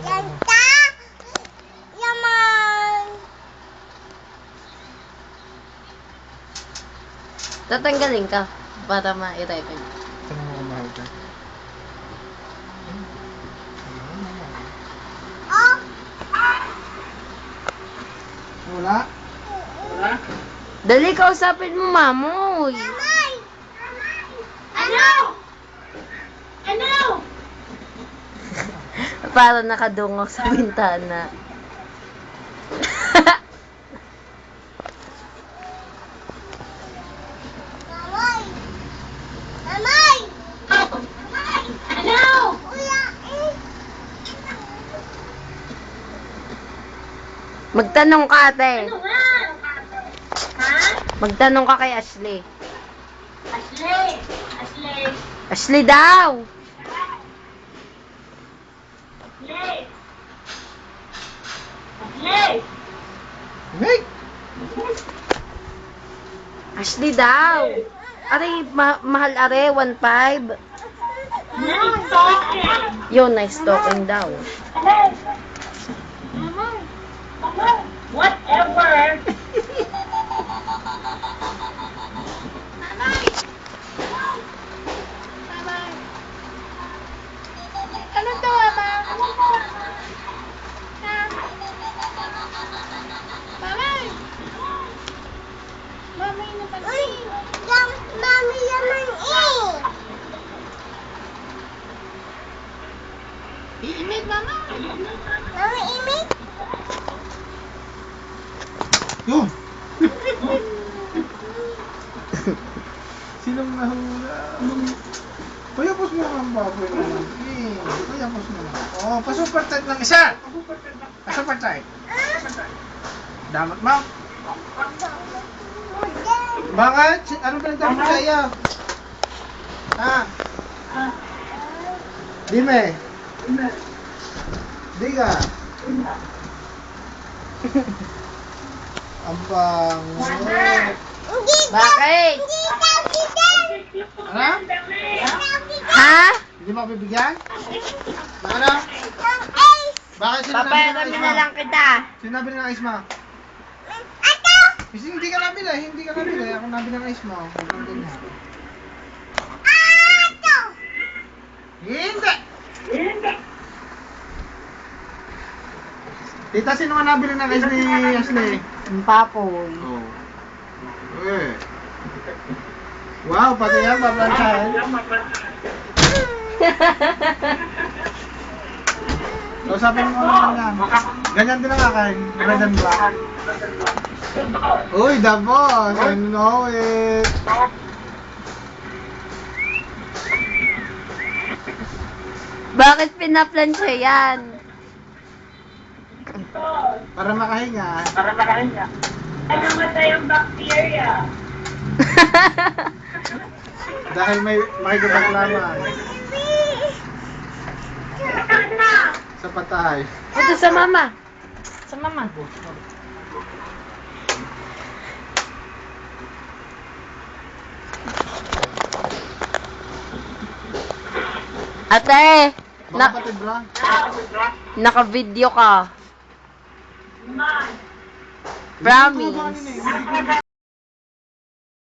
Ganda! Yaman! Tatanggalin ka para ma-i-record. Oh! Wala? Wala? Dali, kausapin mo, mamoy. Mamay! Ano? Ano? Para nakadungog sa bintana. Mamay! Mamay! Mamay! Ano? Kuya, eh! Magtanong ka, ate. Ano nga? Ha? Magtanong ka kay Ashley. Ashley! Ashley! Ashley daw! Ashley! Ashley! Wait! Ashley daw! Are, mahal are, 1.5. Nice talking! Yun, nice talking daw. Whatever! Ano to, Ama? Mamay! Mamay na pag Uy! Mami naman eh! Iimik, Mama! Mami, imik! Yun! Sinong nahula? Kuya, pos mo ang baboy naman. Kuya, pos mo naman. Oo, pa-super chat ng isa! Pa-super chat. Damat, ma'am. Bakit? Ano ba nagdapat sa'yo? Ha? Dime. Di ka. Ang bango. Bakit? Ano? Ha? Hindi mo ako bibigyan? Ano? Bakit sinabi Papayagan ng mo Isma? na lang kita. Sinabi ng Isma? Kasi hindi ka nabili, hindi ka nabili. Ako nabili ng Isma. Huwag kang ganyan. Hindi! Tita, sino ka nabili ng ice ni Ashley? Ang papoy. Oo. Okay. Wow, pati yan, paplansyahin. So, sabi mo naman yan. Ganyan din ang akin. Red and black. Uy, the boss! I know it! Bakit pinaplansya yan? Para makahinga. Ano matay ang bacteria? Dahil may makikipaglaman sa patay. Ito sa mama. Sa mama. Ate, Baka pati bra. naka-video ka. Man! Promise. Hindi ko